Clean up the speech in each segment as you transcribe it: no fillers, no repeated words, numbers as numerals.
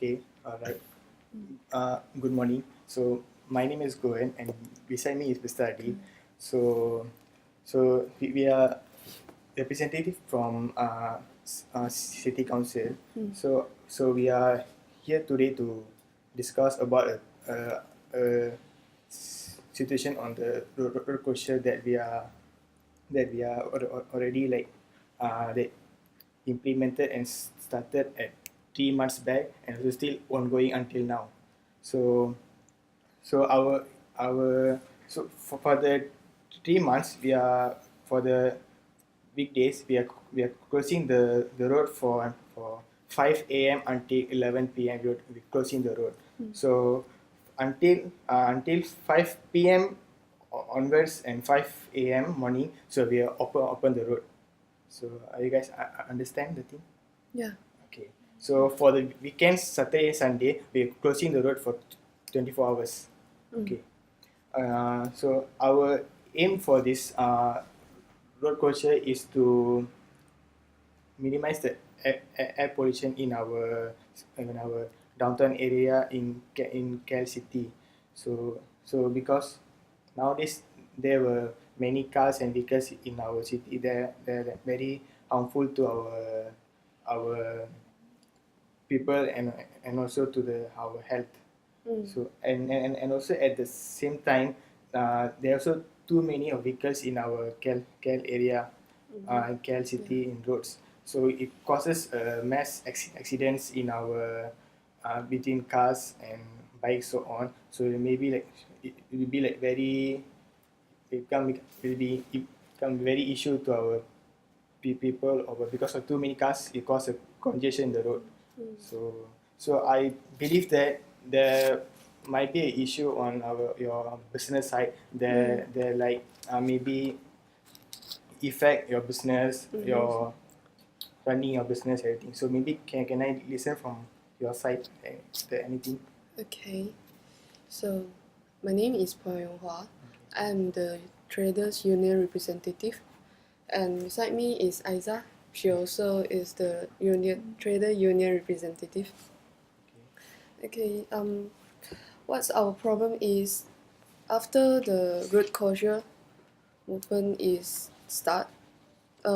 Okay, alright. Good morning. So my name is Kuhhan, and beside me is Mr. Adib. So we are representative from City Council. So we are here today to discuss about a situation on the road closure that we are already that implemented and started at 3 months back, and also still ongoing until now. So so our so for the 3 months, we are for the weekdays, we are closing the road for 5 a.m. until 11 p.m. We're closing the road. So until 5 p.m. onwards and 5 a.m. morning, so we are open the road. So are you guys understand the thing? Yeah. Okay. So for the weekends, Saturday and Sunday, we're closing the road for 24 hours. Okay. So our aim for this road closure is to minimize the air pollution in our downtown area in KL City. So because nowadays there were many cars and vehicles in our city. They're very harmful to our people and also to our health. So and also at the same time, there are also too many of vehicles in our KL area, in KL City in roads. So it causes mass accidents in our between cars and bikes, so on. So it will be like very it become very issue to our people, or because of too many cars, it causes a congestion in the road. So I believe that there might be an issue on your business side. There like maybe affect your business, your running your business, everything. So maybe can I listen from your side? Is there anything? Okay. So my name is Phua. I'm the traders union representative, and beside me is Aiza. She also is the trader union representative. Okay. What's our problem is after the road closure movement is start,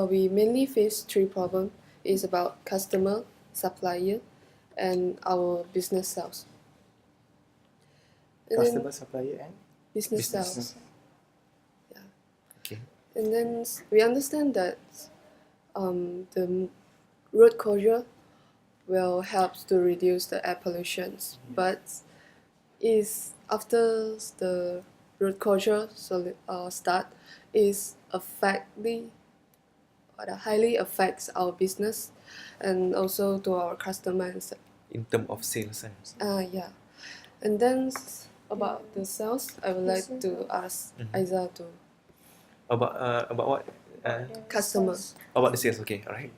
we mainly face three problems. It's about customer, supplier, and our business sales. And then Customer, supplier, and business Business. sales. Yeah. Okay. And then we understand that the road closure will help to reduce the air pollution, but is after the road closure start is highly affects our business and also to our customers. In terms of sales. Yeah. And then about the sales, I would like to ask Aiza to About what? customer. About the sales. Okay. All right.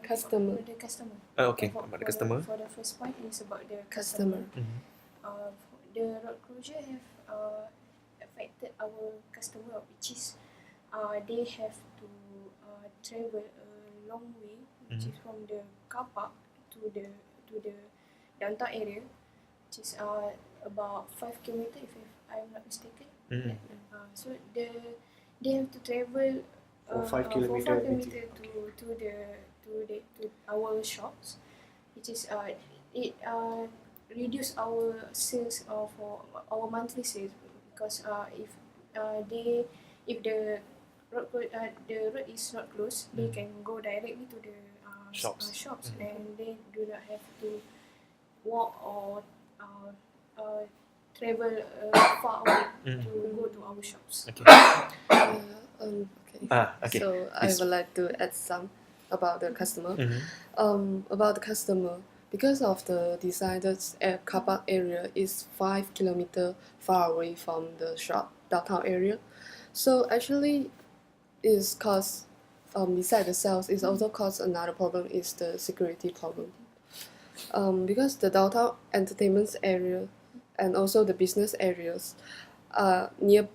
Customer. The customer. Okay. About the customer. For the first point is about the Customer. The road closure have affected our customer, which is they have to travel a long way, which is from the car park to the downtown area, which is about 5 kilometers if I'm not mistaken. So they have to travel For 5 for kilometer, 5 kilometers to our shops, which is it reduce our sales for our monthly sales, because if the road is not closed, they can go directly to the shops, and they do not have to walk or travel far away to go to our shops. Okay. Okay. Okay. So I would like to add some about the customer. About the customer, because of the decided car park area is 5 kilometers far away from the shop downtown area, so actually is cause beside the sales, it also cause another problem is the security problem. Because the downtown entertainment area and also the business areas near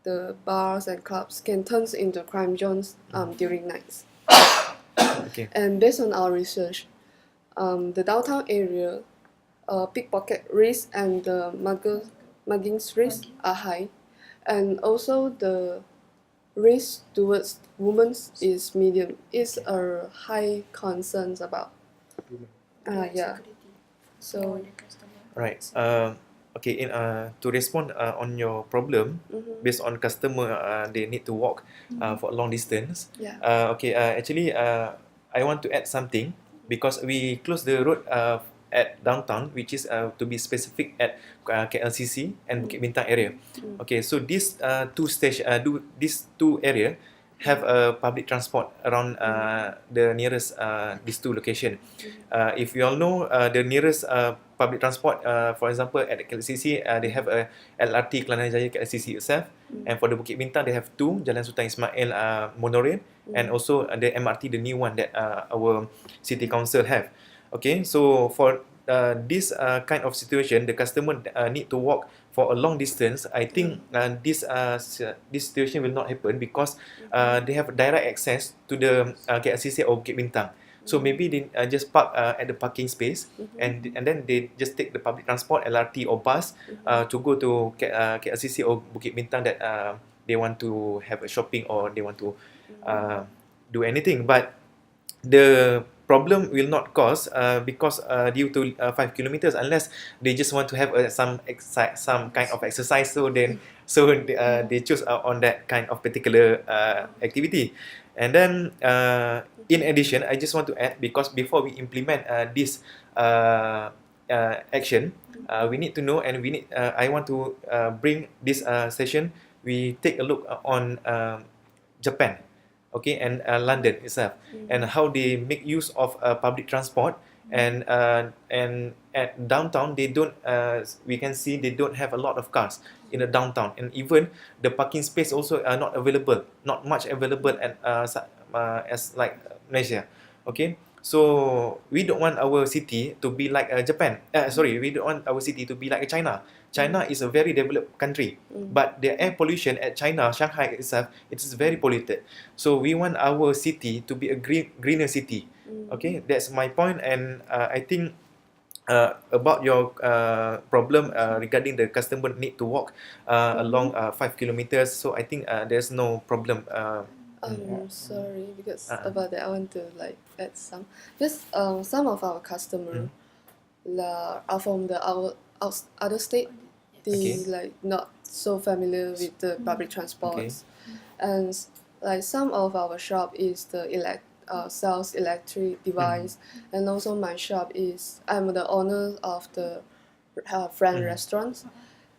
the bars and clubs can turn into crime zones during nights. Okay. And based on our research, the downtown area pickpocket risk and the mugging risk are high, and also the risk towards women is medium. Is a high concerns about. Yeah. Security So for the customer. Right. Okay. To respond on your problem, based on customer, they need to walk for a long distance. yeah. Okay. Actually, I want to add something because we close the road at downtown, which is to be specific at KLCC and Bukit Bintang area. Okay. So these these two area have a public transport around the nearest these two location. If you all know, the nearest public transport, for example, at the KLCC, they have a LRT Kelana Jaya KLCC itself, and for the Bukit Bintang, they have two, Jalan Sultan Ismail monorail, and also the MRT, the new one that our city council have. Okay, so for this kind of situation, the customer need to walk for a long distance. I think this situation will not happen because they have direct access to the KLCC or Bukit Bintang. So maybe they just park at the parking space, and then they just take the public transport, LRT or bus, to go to KLCC or Bukit Bintang that they want to have a shopping or they want to do anything. But the problem will not cause because due to 5 kilometers, unless they just want to have some kind of exercise, so they choose on that kind of particular activity. And then in addition, I just want to add, because before we implement this action, we need to know, and we need I want to bring this session, we take a look on Japan, okay, and London itself, and how they make use of public transport, and at downtown they don't. We can see they don't have a lot of cars in the downtown, and even the parking space also are not available, not much available at as like Malaysia, okay. So we don't want our city to be like Japan. We don't want our city to be like China. China is a very developed country, but the air pollution at China, Shanghai itself, it is very polluted. So we want our city to be a greener city. Okay, that's my point, and I think about your problem regarding the customer need to walk along 5 kilometers. So I think there's no problem. I'm sorry because about that I want to like add some, because some of our customer are from the other state. They like not so familiar with the public transports, and like some of our shop is the sells electric device, and also my shop is, I'm the owner of the friend restaurants.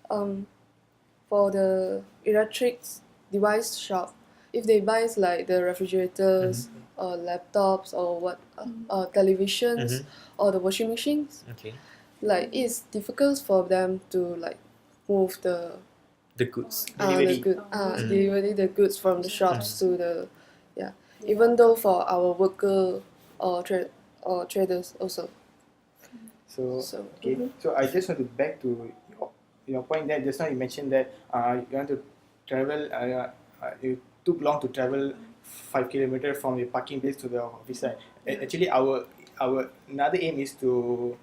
For the electric device shop, if they buy like the refrigerators or laptops or televisions or the washing machines, like it's difficult for them to like move the goods. delivery the goods from the shops to the even though for our worker or traders also. So I just want to back to your point that just now you mentioned that you want to travel. You took long to travel 5 kilometers from the parking place to the office side. Actually, our another aim is to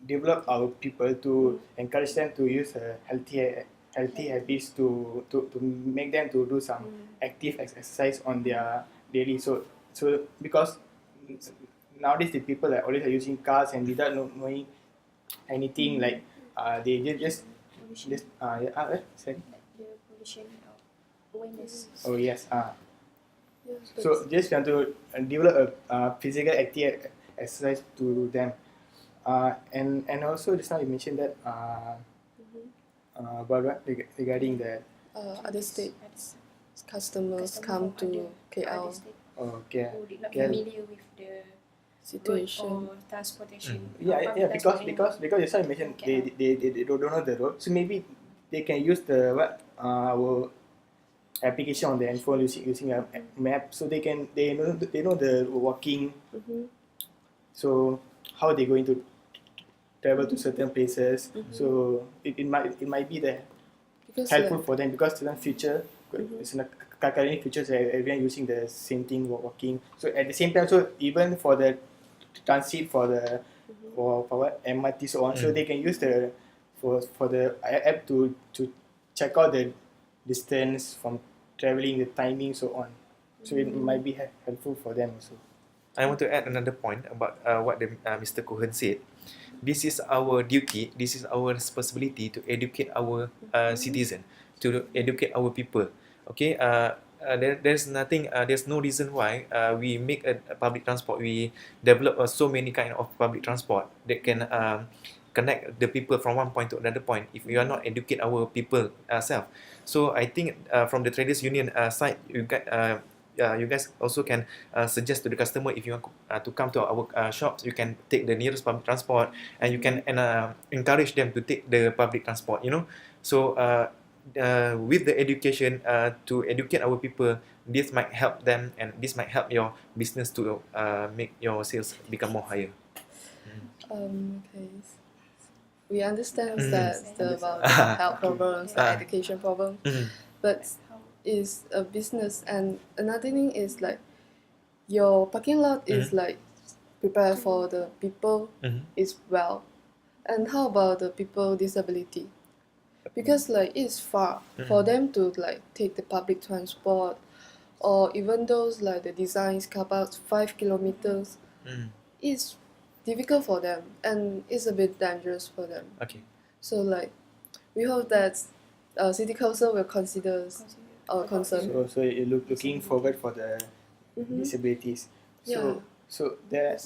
develop our people, to encourage them to use healthy habits, to make them to do some active exercise on their daily. So because nowadays the people are always using cars and without knowing anything, like they just sorry. The pollution awareness. Oh yes. So just want to develop a physical active exercise to them, and also just now you mentioned that about what regarding that. Other states customers come to KL Okay. Who did not KL. familiar with the situation. road or transportation. Yeah, because just now you mentioned they don't know the road, so maybe they can use the our application on the phone using a map, so they know the walking. So how they going to travel to certain places. So it might be there Because helpful for them, because in the future, it's in the current futures everyone using the same thing walking. So at the same time, so even for the transit for the for what MRT so on. So they can use the for the app to check out the distance from traveling, the timing so on. So it might be helpful for them also. I want to add another point about what Mr. Kuhhan said. This is our duty, this is our responsibility to educate our citizen, to educate our people. Okay, there's nothing, there's no reason why we make a public transport, we develop so many kind of public transport that can connect the people from one point to another point if we are not educate our people ourselves. So I think from the traders union side, you guys also can suggest to the customer, if you want to come to our shops, you can take the nearest public transport, and you can encourage them to take the public transport, you know. So with the education, to educate our people, this might help them, and this might help your business to make your sales become more higher. Okay. We understand that about the health problems, the education problem, but it's a business, and another thing is like your parking lot is like prepared for the people is well, and how about the people with disability? Because like it's far for them to like take the public transport, or even those like the designs car parks 5 kilometers, it's difficult for them, and it's a bit dangerous for them. Okay. So like we hope that city council will consider our concern. So you looking forward for the disabilities. So so there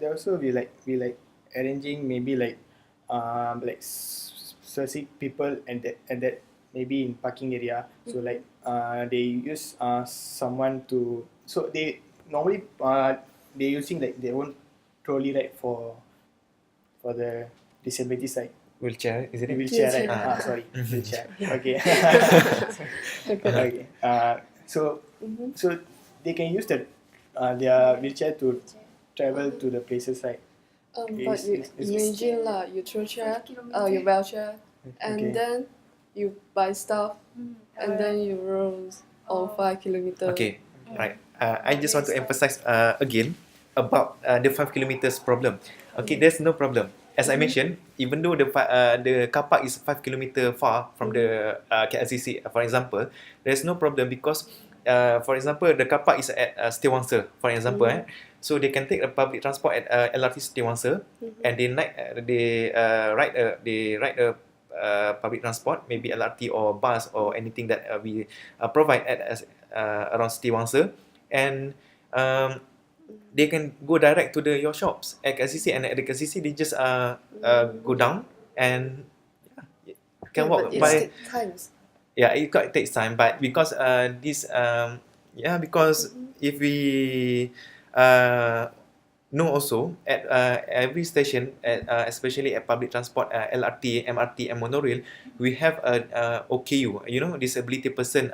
also we like arranging maybe like searching people and that maybe in parking area. So like they use someone to, so they normally they using like their own trolley, right, for the disability side. Wheelchair, is it? Wheelchair, right? Sorry, wheelchair. Okay. Okay. So they can use their wheelchair to travel to the places, right? But you imagine lah, you throw chair, your wheelchair, and then you buy stuff, and then you roam all 5 kilometers. Okay, right. I just want to emphasize again about the 5 kilometers problem. Okay, there's no problem. As I mentioned, even though the car park is 5 kilometer far from the KLCC, for example, there's no problem because, for example, the car park is at Setiawangsa, for example, so they can take a public transport at LRT Setiawangsa, and they ride a public transport, maybe LRT or bus or anything that we provide at around Setiawangsa, and they can go direct to your shops at KLCC, and at the KLCC they just go down and can walk but by. it takes times. Yeah, it takes time, but because because if we know also at every station, especially at public transport, LRT, MRT, and monorail, we have a OKU, you know, disability person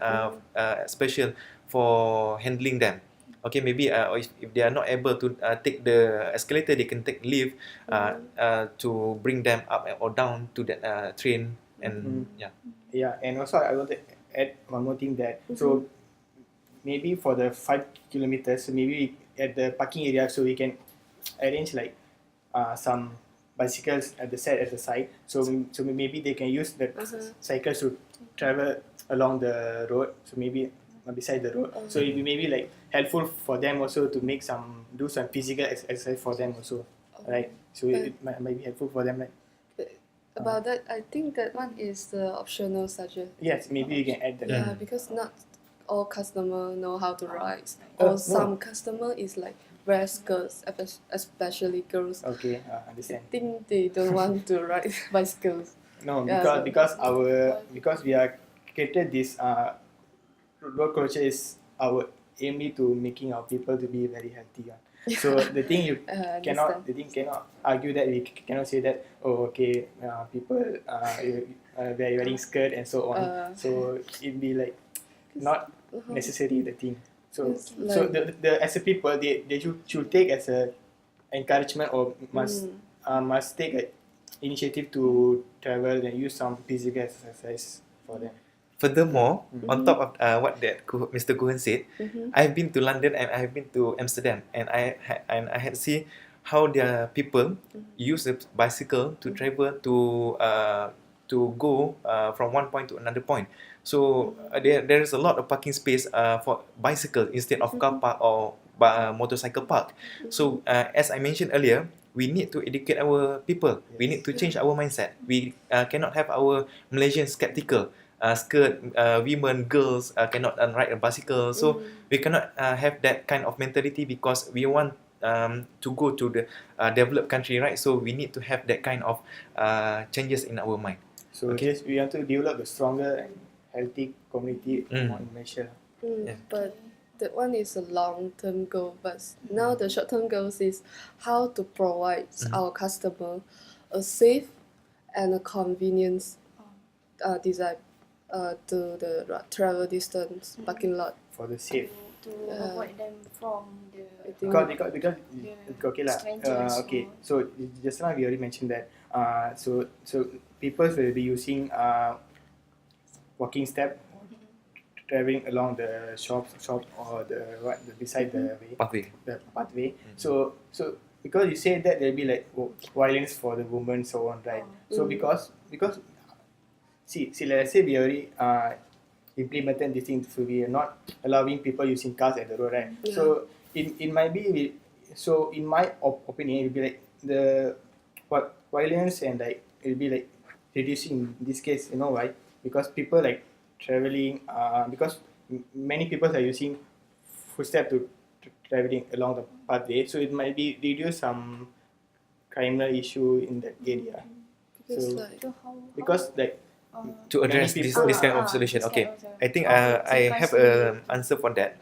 special for handling them. Okay, maybe if they are not able to take the escalator, they can take lift to bring them up or down to that train, and Yeah, and also I want to add one more thing that so maybe for the 5 kilometers, maybe at the parking area, so we can arrange like some bicycles at the side. So maybe they can use the cycles to travel along the road. So maybe beside the road. So it maybe like helpful for them also to do some physical exercise for them also, right? So it might be helpful for them, right? About that, I think that one is the optional subject. Yes, maybe you can add that. Yeah, because not all customer know how to ride, or some customer is like wear skirts, especially girls. Okay, understand. I think they don't want to ride bicycles. No, Yeah, because we are created this road culture is our aim to making our people to be very healthy. So the thing you cannot argue that we cannot say that people wearing skirt and so on. So it be like not necessary the thing. So the as a people they should take as a encouragement, or must take a initiative to travel and use some physical exercise for them. Furthermore, on top of what Mr. Kuhhan said, I've been to London and I've been to Amsterdam, and I had see how their people use the bicycle to travel to go from one point to another point. So there is a lot of parking space for bicycle instead of car park or motorcycle park. So as I mentioned earlier, we need to educate our people. We need to change our mindset. We cannot have our Malaysians skeptical. Women, girls cannot ride a bicycle. So we cannot have that kind of mentality because we want to go to the developed country, right? So we need to have that kind of changes in our mind. So Okay. just we want to develop a stronger and healthy community in Malaysia. Yeah. But that one is a long-term goal. But now the short-term goals is how to provide our customer a safe and a convenience design to the travel distance parking lot. For the safe. To avoid them from the Because okay lah. strangers Okay. or- So just now we already mentioned that. So people will be using walking step, traveling along the shop or the beside the way, Pathway. the pathway. So because you say that there'll be like violence for the women so on, right? So because see let's say we already implemented this thing, so we are not allowing people using cars at the road, right? Yeah. So it might be so in my opinion it will be like the violence and like it will be like reducing in this case. You know why? Because people like traveling because many people are using footstep to traveling along the pathway, so it might be reduce some criminal issue in that area. Because So like So how because like To address many this people- kind of Ah, solution. this Okay, kind of, I think okay, I so have an answer for that.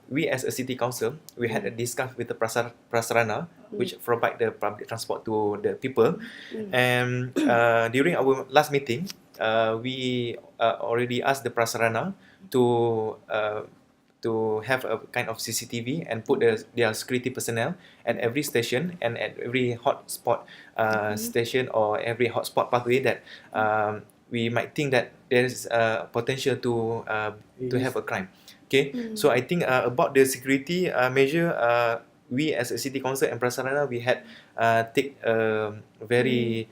We as a city council, we had a discuss with the prasarana, which provide the public transport to the people, and during our last meeting, we already asked the prasarana to have a kind of CCTV and put their security personnel at every station and at every hotspot station or every hotspot pathway that we might think that there is potential to have a crime. Okay, so I think about the security measure, we as a city council and prasarana, we had take very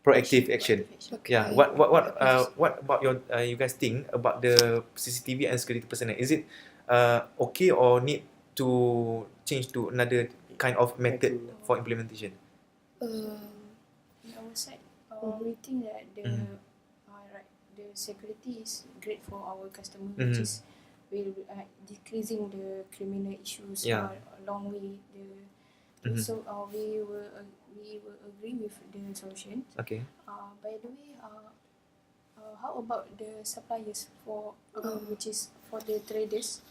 proactive action. Yeah. Okay. What about you guys think about the CCTV and security personnel? Is it okay or need to change to another kind of method for implementation? on our side, we think that the security is great for our customer, which is will decreasing the criminal issues Yeah. along with the. So we will agree with the solution. Okay. By the way, how about the suppliers for which is for the traders?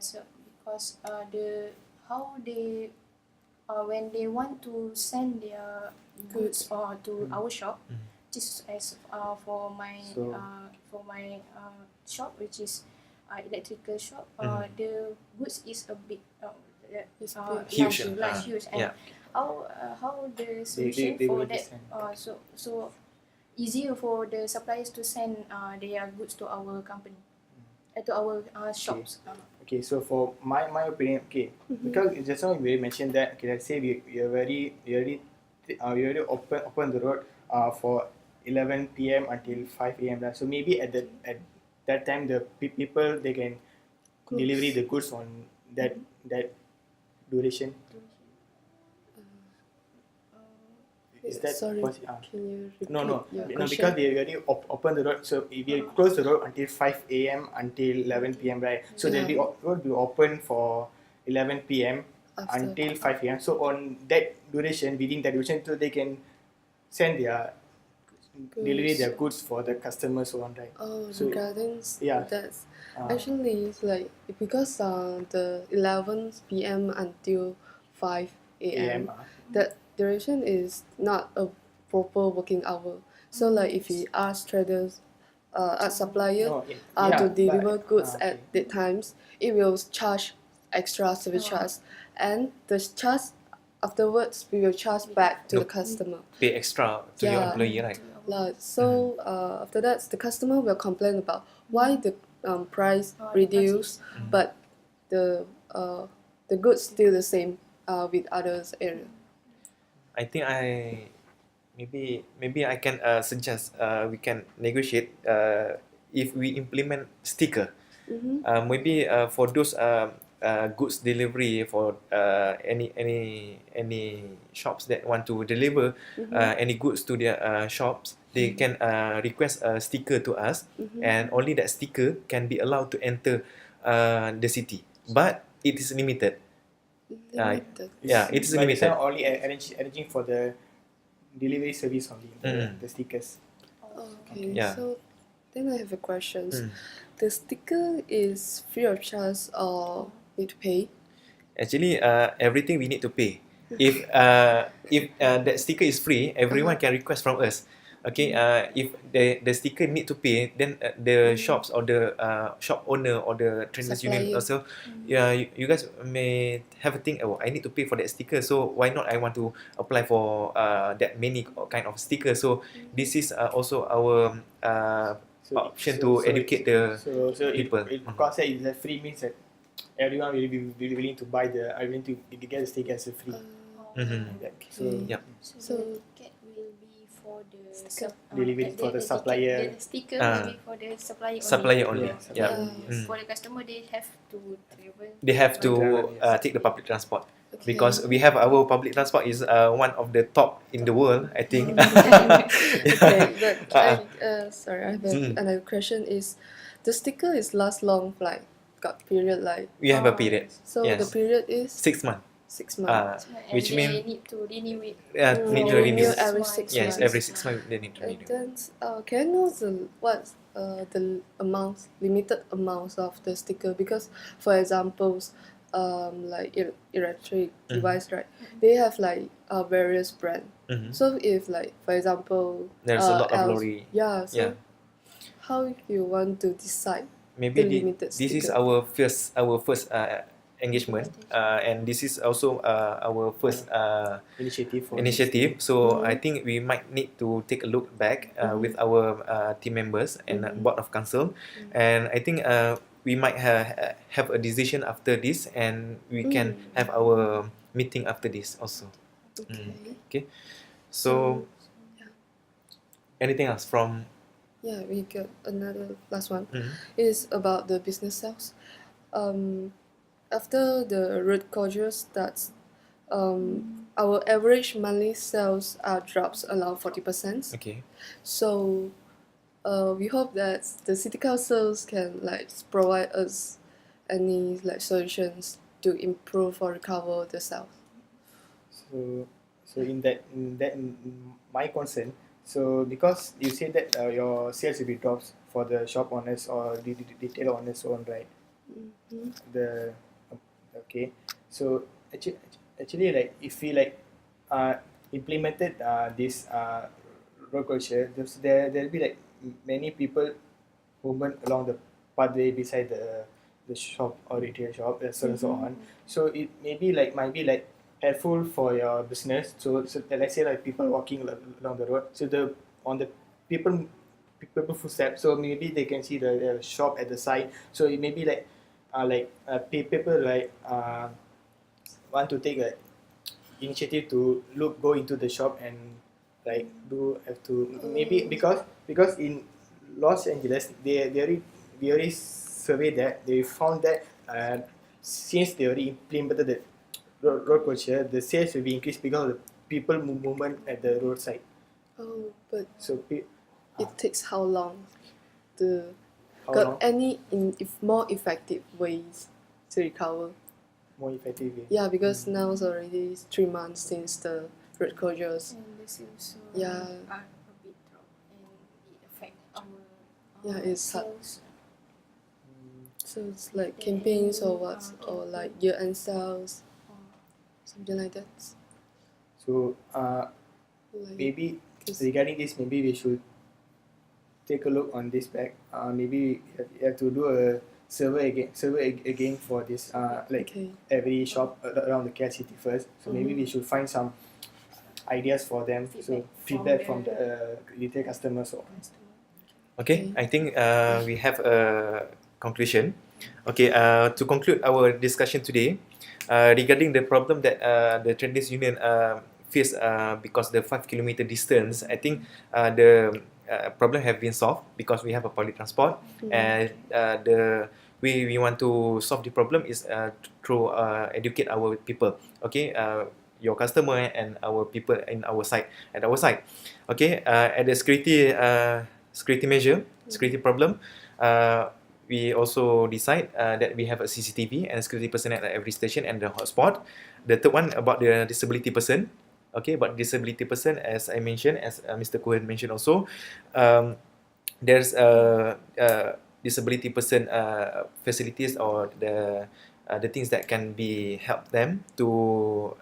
So because how they when they want to send their goods to our shop, just as for my So- shop, which is electrical shop, the goods is a big It's Huge, large, huge, and yeah. how the solution they for will that send. so easier for the suppliers to send their goods to our company, to our shops. Okay, so for my opinion, okay, because just now we mentioned that, okay, let's say we already open the road for 11 p.m. until 5 a.m. lah. So maybe at that time the people they can deliver the goods on that duration. Is that sorry? possible? Can you repeat No, your because question? they already open the road. So if we close the road until 5 a.m. until 11 p.m. right? So they'll be road will be open for 11 p.m. After. until 5 a.m. So on that duration, within that duration, so they can send their deliver their goods for the customers so on, right? Oh, So- regarding yeah. that's Uh, actually it's like because the 11 p.m. until 5 a.m. that duration is not a proper working hour. So like if we ask traders, ask supplier No, to deliver goods okay. at that times, it will charge extra service charge, and the charge afterwards we will charge back to the customer. Pay extra to your Yeah. employee, right? Like, so after that, the customer will complain about why the price The price reduced, is, but the the goods still the same with others area. I think maybe I can suggest we can negotiate if we implement sticker. Mm-hmm. Maybe for those goods delivery for any shops that want to deliver any goods to their shops, they can request a sticker to us, and only that sticker can be allowed to enter the city. But it is limited. Limited. Yeah, it is But limited. it's not only arranging for the delivery service only, the stickers. Okay, Yeah. so then I have a question. Mm. The sticker is free of charge or need to pay? Actually, everything we need to pay. If that sticker is free, everyone can request from us. Okay, if the sticker need to pay, then the shops or the shop owner or the traders union Supplier. also, yeah, you guys may have a think. Oh, I need to pay for that sticker, so why not I want to apply for that many kind of sticker. So this is also our option to educate the people. It concept is that free means that everyone will be willing to buy willing to get the sticker as a free. So Yep. So the ticket will be for the Delivery for the supplier. The sticker will be for the supplier only. Supplier only. Yeah, Yeah. For the customer, they have to travel. They have to Yes. take the public transport. Okay. Because we have our public transport is one of the top in the world, I think. Okay, but sorry, I have Mm. another question. Is the sticker is last long like got period like We have a period, so Yes. the period is 6 months. 6 months. And Which they mean need to renew it. need to Renew renew. every 6 Yes, months. every 6 months they need to And renew. then can I know what's the amounts limited amounts of the sticker, because for examples like electric device, right, they have like various brand. Mhm. So if like for example There's a lot of lorry. yeah, so Yeah. how you want to decide Maybe the limited this is sticker? our first engagement, and this is also our first initiative for initiative. So Mhm. I think we might need to take a look back with our team members and board of council, and I think we might have a decision after this, and we can have our meeting after this also. Okay. Okay, so anything else from? Yeah, we got another last one. Mhm. Is about the business sales. After the road closure starts, our average monthly sales drops around 40%. Okay. So we hope that the city councils can like provide us any like solutions to improve or recover the sales. So in my concern. So because you said that your sales will be drops for the shop owners or the retail owners on, right? The okay. So actually like if we like implemented this road closure, there'll be like many people movement along the pathway beside the shop or retail shop, so and so on. So it might be like helpful for your business. So let's say like people walking along the road. So on the people footsteps. So maybe they can see the shop at the side. So it may be like people like want to take a initiative to go into the shop and like have to maybe because in Los Angeles we already surveyed that they found that since they already implemented the road closure, the sales will be increased because of the people movement at the roadside. Oh, but So it takes how long? To how got long any if more effective ways to recover? more effectively? Yeah, because now it's already 3 months since the road closures. And the sales Yeah. are a bit drop and it affect our Yeah, it's hard. sales. So it's like campaigns or what, or like year-end sales, something like that. So Like, maybe 'cause- regarding this, maybe we should take a look on this back. Maybe you have to do a survey again for this. Like okay. every shop around the KL city first. So maybe we should find some ideas for them. So feedback from the retail customers. Or Okay, I think we have a conclusion. Okay, to conclude our discussion today, regarding the problem that the traders union face because the 5 kilometer distance, I think the problem have been solved because we have a public transport, and the way we want to solve the problem is through educate our people. Okay, your customer and our people in our side at our side. Okay, at the security measure, security problem. We also decide that we have a CCTV and security personnel at every station and the hotspot. The third one about the disability person. Okay, but disability person, as I mentioned, as Mr. Kuhhan mentioned also, there's a disability person facilities or the things that can be help them to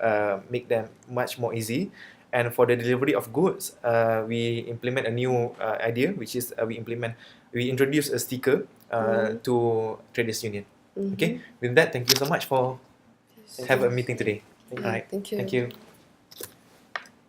make them much more easy. And for the delivery of goods, we implement a new idea, which is we introduce a sticker to traders union. Okay, with that, thank you so much for have a meeting today. All right, Thank you. Thank you.